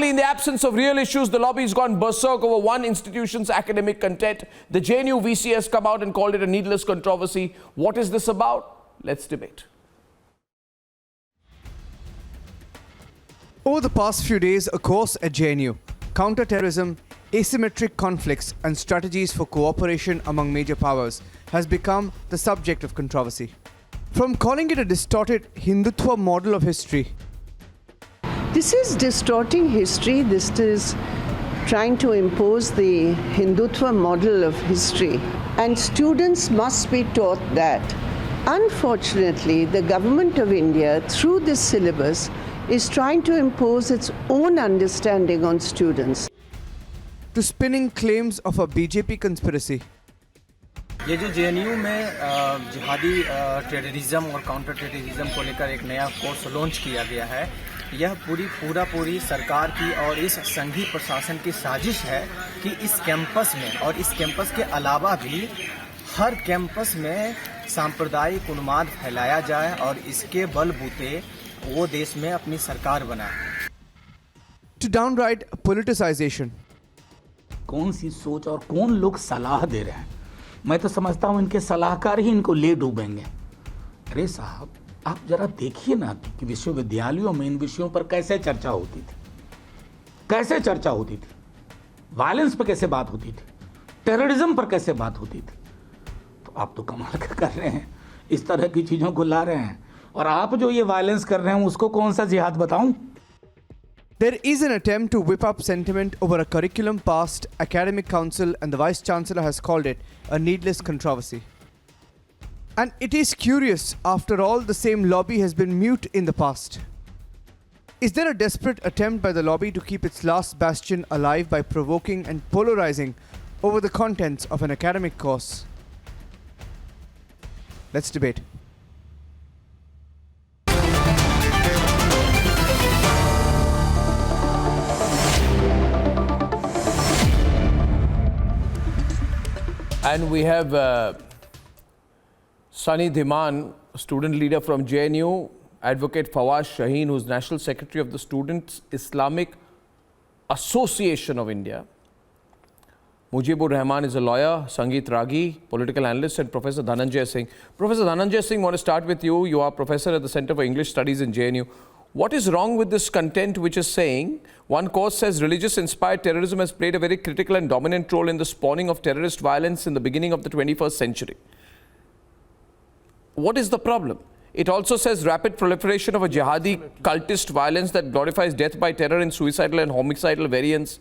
Finally, in the absence of real issues, the lobby's gone berserk over one institution's academic content. The JNU VC has come out and called it a needless controversy. What is this about? Let's debate. Over the past few days, a course at JNU, Counter-Terrorism, Asymmetric Conflicts and Strategies for Cooperation Among Major Powers, has become the subject of controversy. From calling it a distorted Hindutva model of history. This is distorting history. This is trying to impose the Hindutva model of history. And students must be taught that. Unfortunately, the government of India, through this syllabus, is trying to impose its own understanding on students. To spinning claims of a BJP conspiracy. ये जो JNU में जिहादी terrorism और counter terrorism को लेकर एक नया course launch किया गया है, यह पूरी सरकार की और इस संघीय प्रशासन की साजिश है कि इस कैंपस में और इस कैंपस के अलावा भी हर कैंपस में सांप्रदायिक उन्माद फैलाया जाए और इसके बलबूते वो देश में अपनी सरकार बनाए. To downright politicization. कौन सी सोच और कौन लोग सलाह दे रहे हैं? मैं तो समझता हूं इनके सलाहकार ही इनको ले डूबेंगे. अरे साहब, आप जरा देखिए ना कि विश्वविद्यालयों में इन विषयों पर कैसे चर्चा होती थी, कैसे चर्चा होती थी, वायलेंस पर कैसे बात होती थी, टेररिज्म पर कैसे बात होती थी. तो आप तो कमाल कर रहे हैं, इस तरह की चीजों को ला रहे हैं. और आप जो ये वायलेंस कर रहे हैं उसको कौन सा जिहाद बताऊं? There is an attempt to whip up sentiment over a curriculum passed. Academic Council and the Vice Chancellor has called it a needless controversy. And it is curious, after all, the same lobby has been mute in the past. Is there a desperate attempt by the lobby to keep its last bastion alive by provoking and polarizing over the contents of an academic course? Let's debate. And we have Sunny Dhiman, student leader from JNU, Advocate Fawaz Shaheen, who's National Secretary of the Students Islamic Association of India. Mujibur Rahman is a lawyer, Sangeet Ragi, political analyst, and Professor Dhananjay Singh. Professor Dhananjay Singh, I want to start with you. You are professor at the Center for English Studies in JNU. What is wrong with this content which is saying, one course says religious-inspired terrorism has played a very critical and dominant role in the spawning of terrorist violence in the beginning of the 21st century. What is the problem? It also says rapid proliferation of a jihadi cultist violence that glorifies death by terror in suicidal and homicidal variants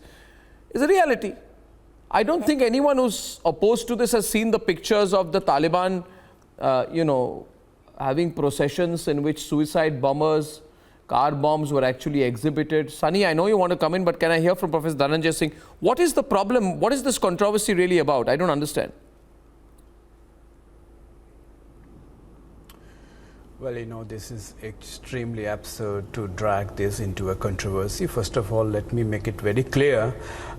is a reality. I don't think anyone who's opposed to this has seen the pictures of the Taliban, having processions in which suicide bombers, car bombs were actually exhibited. Sunny, I know you want to come in, but can I hear from Professor Dhananjay Singh? What is the problem? What is this controversy really about? I don't understand. Well, this is extremely absurd to drag this into a controversy. First of all, let me make it very clear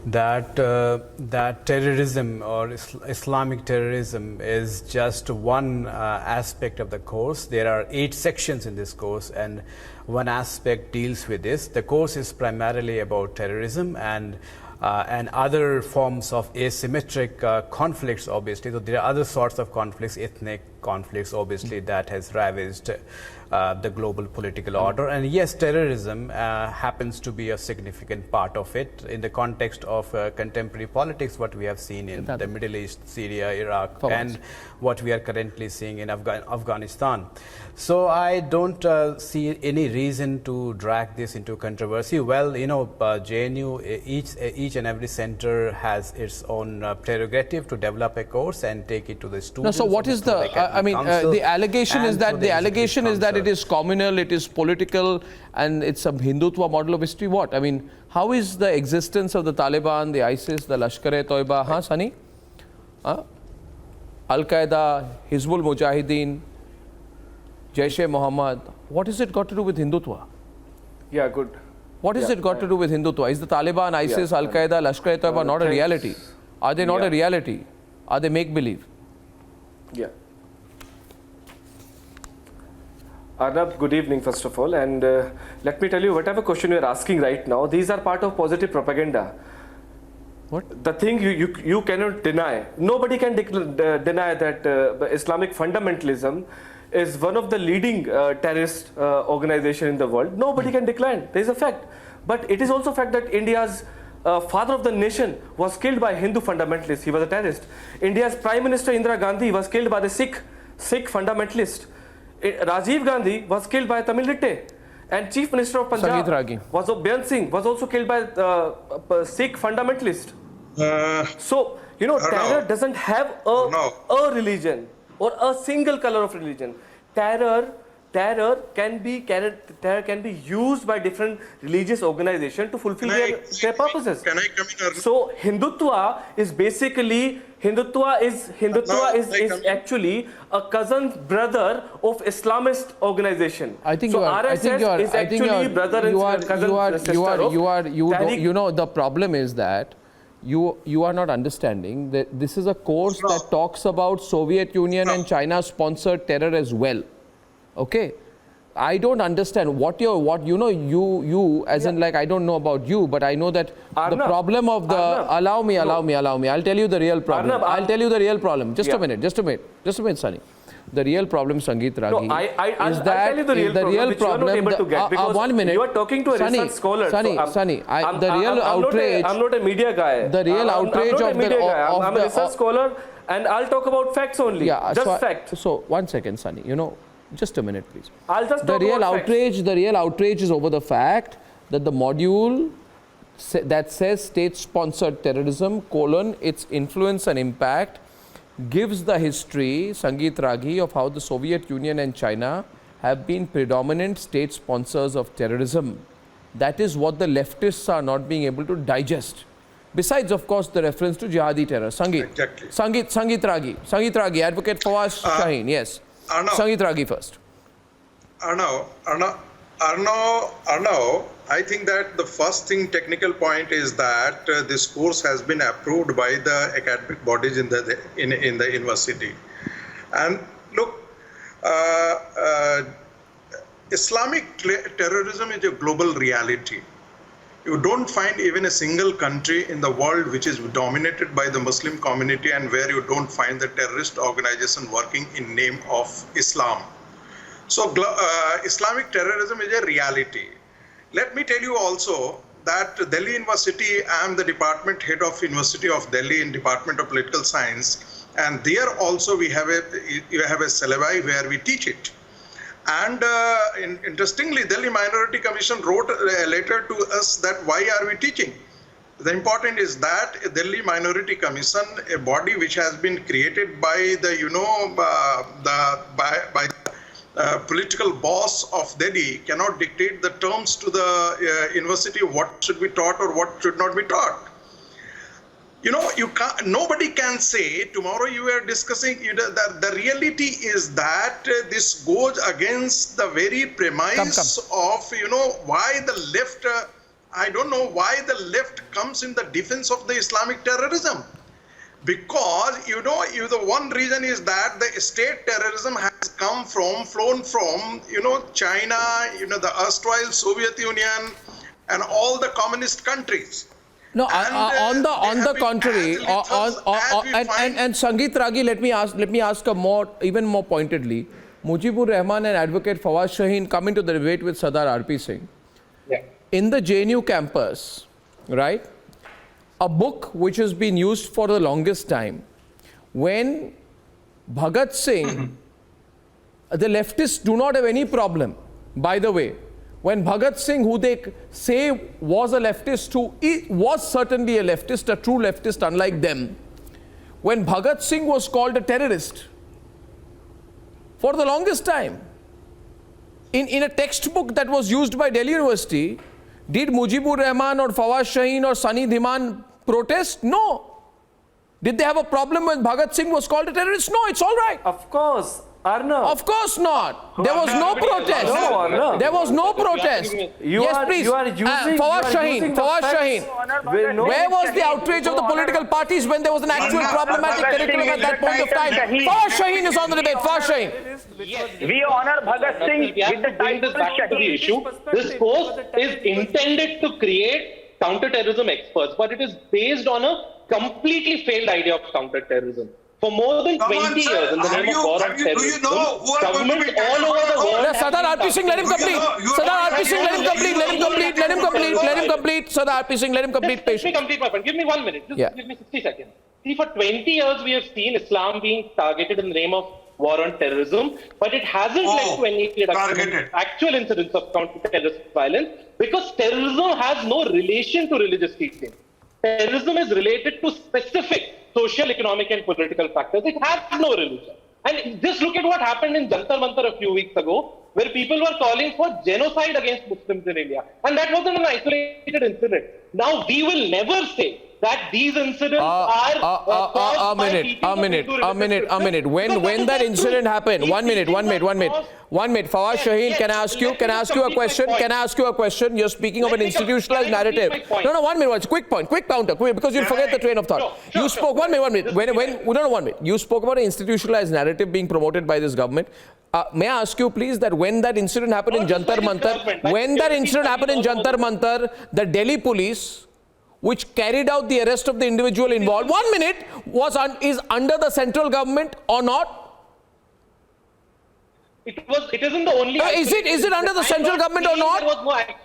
that that terrorism or Islamic terrorism is just one aspect of the course. There are 8 sections in this course, and one aspect deals with this. The course is primarily about terrorism and other forms of asymmetric conflicts, obviously. So there are other sorts of conflicts, ethnic conflicts, obviously, that has ravaged the global political order. And yes, terrorism happens to be a significant part of it in the context of contemporary politics, what we have seen in the Middle East, Syria, Iraq, and what we are currently seeing in Afghanistan. So I don't see any reason to drag this into controversy. Well, JNU, each and every center has its own prerogative to develop a course and take it to the students. No, so what is the, the allegation is that it is communal, it is political, and it's a Hindutva model of history. What? I mean, how is the existence of the Taliban, the ISIS, the Lashkar-e-Toiba, Sunny? Al-Qaeda, Hizbul Mujahideen, Jaish-e-Mohammed, what has it got to do with Hindutva? Yeah, good. What has it got to do with Hindutva? Is the Taliban, ISIS, Al-Qaeda, Lashkar-e-Toiba not a reality? Are they not a reality? Are they make-believe? Yeah. Arnab, good evening, first of all. And let me tell you, whatever question you're asking right now, these are part of positive propaganda. What? The thing you cannot deny. Nobody can deny that Islamic fundamentalism is one of the leading terrorist organization in the world. Nobody can decline. There is a fact. But it is also a fact that India's father of the nation was killed by Hindu fundamentalists. He was a terrorist. India's Prime Minister Indira Gandhi was killed by the Sikh fundamentalist. Rajiv Gandhi was killed by a Tamil Litte. And Chief Minister of Punjab was Byan Singh was also killed by Sikh fundamentalist. So, you know, terror doesn't have a religion or a single color of religion. Terror can be used by different religious organizations to fulfill their purposes. Can I come in? Arnab? So Hindutva is basically actually a cousin brother of Islamist organization. I think so you are. RSS I think you are. is actually brother and cousin sister of Tariq. You know, the problem is that you are not understanding that this is a course that talks about Soviet Union and China sponsored terror as well. Okay, I don't understand what you as in like I don't know about you, but I know that Arnab, the problem of the allow me. I'll tell you the real problem. Arnab, I'll tell you the real problem. Just a minute, Sunny. The real problem, Sangeet Ragi, I'll is that tell you the real problem, which you are not able to get because 1 minute. You are talking to a research scholar. Sunny, the real outrage. I'm not a media guy. The real outrage I'm not of a media the guy. of I'm the a research scholar, and I'll talk about facts only. Yeah, just facts. So 1 second, Sunny. You know, just a minute, please. I'll just The talk real about outrage. facts. The real outrage is over the fact that the module that says state-sponsored terrorism : its influence and impact gives the history, Sangeet Ragi, of how the Soviet Union and China have been predominant state sponsors of terrorism. That is what the leftists are not being able to digest. Besides, of course, the reference to jihadi terror. Sangeet. Exactly. Sangeet Ragi, Advocate Fawaz Shaheen. Yes. Arnab. Sangeet Ragi first. Arnab, I think that the first technical point is that this course has been approved by the academic bodies in the university. And look, Islamic terrorism is a global reality. You don't find even a single country in the world which is dominated by the Muslim community and where you don't find the terrorist organization working in name of Islam. So Islamic terrorism is a reality. Let me tell you also that Delhi University, I am the department head of University of Delhi in Department of Political Science, and there also you have a syllabi where we teach it. And interestingly, Delhi Minority Commission wrote a letter to us that why are we teaching? The important is that Delhi Minority Commission, a body which has been created by the political boss of Delhi, cannot dictate the terms to the university what should be taught or what should not be taught. You know, nobody can say tomorrow you are discussing, the reality is that this goes against the very premise of, why the left, I don't know why the left comes in the defense of the Islamic terrorism. Because, the one reason is that the state terrorism has flown from, China, the erstwhile Soviet Union and all the communist countries. No, on the contrary, and Sangeet Ragi, let me ask even more pointedly. Mujibur Rahman and Advocate Fawaz Shaheen come into the debate with Sardar R.P. Singh. Yeah. In the JNU campus, right, a book which has been used for the longest time, when Bhagat Singh, the leftists do not have any problem, by the way. When Bhagat Singh, who they say was a leftist, who was certainly a leftist, a true leftist unlike them, when Bhagat Singh was called a terrorist for the longest time, in a textbook that was used by Delhi University, did Mujibur Rahman or Fawaz Shaheen or Sunny Dhiman protest? No. Did they have a problem when Bhagat Singh was called a terrorist? No, it's all right. Of course. Arnab. Of course not. There was no protest. No, Arnab. There was no protest. Yes, please. Fawaz Shaheen. Where was the outrage of the political parties when there was an actual problematic curriculum at that point of time? Fawaz Shaheen is on the debate. Fawaz Shaheen. We honor Bhagat Singh with the title Shahid. Issue. This course is intended to create counter-terrorism experts, but it is based on a completely failed idea of counter-terrorism. For more than 20 years, in the name of war on terrorism, governments all over the world. Sardar RP Singh, let him complete. Sardar RP Singh, let him complete. Let him complete. Let him complete. Let him complete. Sardar RP Singh, let him complete. Let me complete my point. Give me 1 minute. Just give me 60 seconds. See, for 20 years, we have seen Islam being targeted in the name of war on terrorism, but it hasn't led to any reduction in actual incidents of counter-terrorist violence because terrorism has no relation to religious teaching. Terrorism is related to specific social, economic and political factors. It has no religion. And just look at what happened in Jantar Mantar a few weeks ago, where people were calling for genocide against Muslims in India. And that wasn't an isolated incident. Now, we will never say that these incidents are caused by people a minute. When that incident happened, one minute. Fawaz Shaheen, can I ask you a question? Can I ask you a question? You're speaking of an institutionalized narrative. No, 1 minute. Quick point, quick counter, because you'll forget the train of thought. You spoke 1 minute. 1 minute. You spoke about an institutionalized narrative being promoted by this government. May I ask you, please, that when that incident happened in Jantar Mantar, the Delhi police, which carried out the arrest of the individual involved, 1 minute, is under the central government or not? It isn't the only. Is it under the central government or not?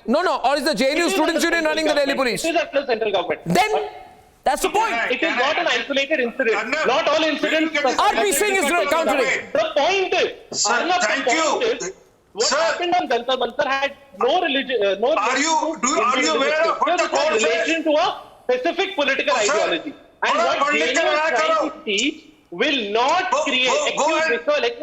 No. Or is the JNU Students Union running the Delhi police? It is under the central government. Then that's the point. It is not an isolated incident. Not all incidents. RP Singh is countering. The point is, Arnab, thank you. What happened on Jantar Mantar had no religion, no. Are you aware of what the court relation to a specific political ideology? And what JNU is trying to teach will not create.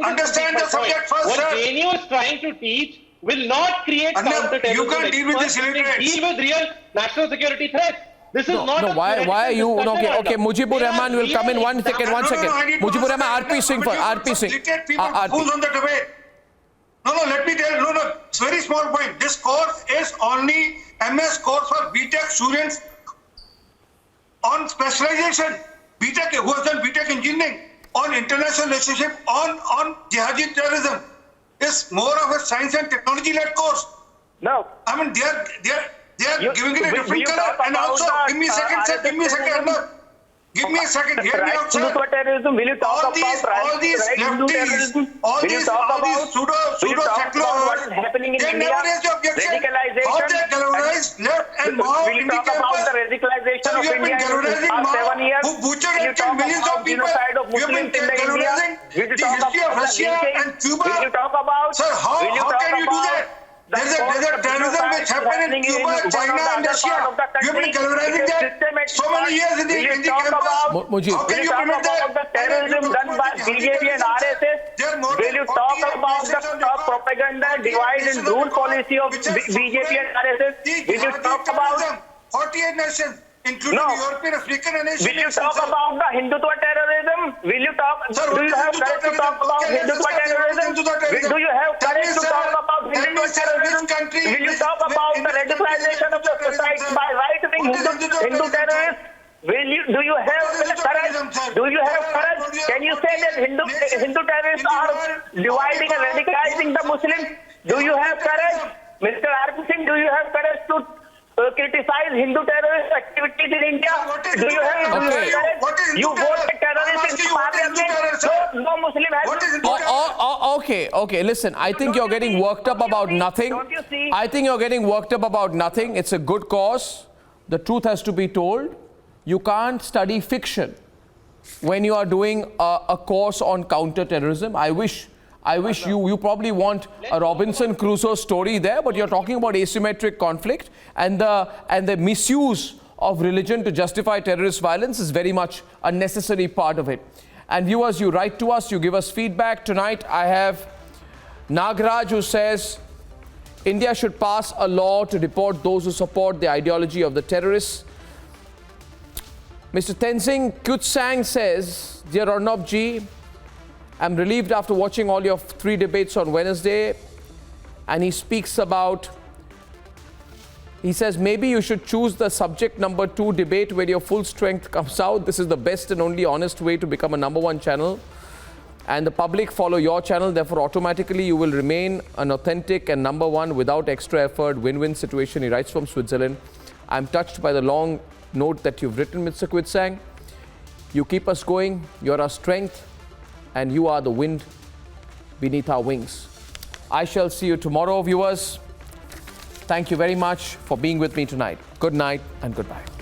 Understand the subject first, what sir. JNU is trying to teach will not create counter-terrorism. You can't deal with this illiterate. Deal with real national security threats. This is not. No, why are you? Okay. Mujibur Rahman will come in 1 second. Mujibur Rahman, RP Singh for RP Singh. Who's on the debate? No, let me tell you. No, it's a very small point. This course is only MS course for BTech students on specialization. BTech, who has done BTech engineering, on international relationship, on jihadi terrorism. It's more of a science and technology led course. No. I mean, they are giving it a different color. And also, give me a second, sir. Give me a second. Hear me out, sir. Terrorism, will you talk all these lefties, all these pseudo secular, what is happening in they India? never raised the objection. Radicalization. How they galvanized left and Mao Will you in the talk about campus. the radicalization Sir, of you have been India in the galvanizing past Mao, 7 years? who butchered Will you and talk killed millions about of people. genocide of You have Muslims been in India? galvanizing Will you the talk history of about Russia and Cuba. Will you talk about? Sir, how can you do that? There's a terrorism which happened in Cuba, China and Russia. You have been galvanizing that so many years in the campus. How can you prevent that? The terrorism done by BJP and RSS? Will you talk about the propaganda, divide and rule policy of BJP and RSS? Will you talk about 48 nations, including European, African and Asian Will you nations. talk about the Hindutva terrorism? Will you talk? Sir, do you have courage to talk about Hindutva terrorism? Do you have courage to talk about Hindutva terrorism? Will you talk about the radicalization of the society by right-wing Hindu terrorists? Do you have courage? Do you have courage? Can you say that Hindu terrorists are dividing and radicalizing the Muslims? Do you have courage? Mr. R.P. Singh, do you have courage to criticize Hindu terrorist activities in India? Do you have courage? You voted terrorists in parliament. No Muslim has. Okay. Listen, I think you're getting worked up about nothing. I think you're getting worked up about nothing. It's a good cause. The truth has to be told. You can't study fiction when you are doing a course on counter-terrorism. I wish you probably want a Robinson Crusoe story there, but you're talking about asymmetric conflict and the misuse of religion to justify terrorist violence is very much a necessary part of it. And viewers, you write to us, you give us feedback. Tonight I have Nagraj who says India should pass a law to deport those who support the ideology of the terrorists. Mr. Tenzing Kutsang says, Dear Arnab ji, am relieved after watching all your 3 debates on Wednesday. And he speaks about, he says, maybe you should choose the subject number 2 debate where your full strength comes out. This is the best and only honest way to become a #1 channel. And the public follow your channel, therefore automatically you will remain an authentic and #1 without extra effort, win-win situation. He writes from Switzerland. I'm touched by the long note that you've written, Mr. Kwitsang. You keep us going, you're our strength, and you are the wind beneath our wings. I shall see you tomorrow, viewers. Thank you very much for being with me tonight. Good night and goodbye.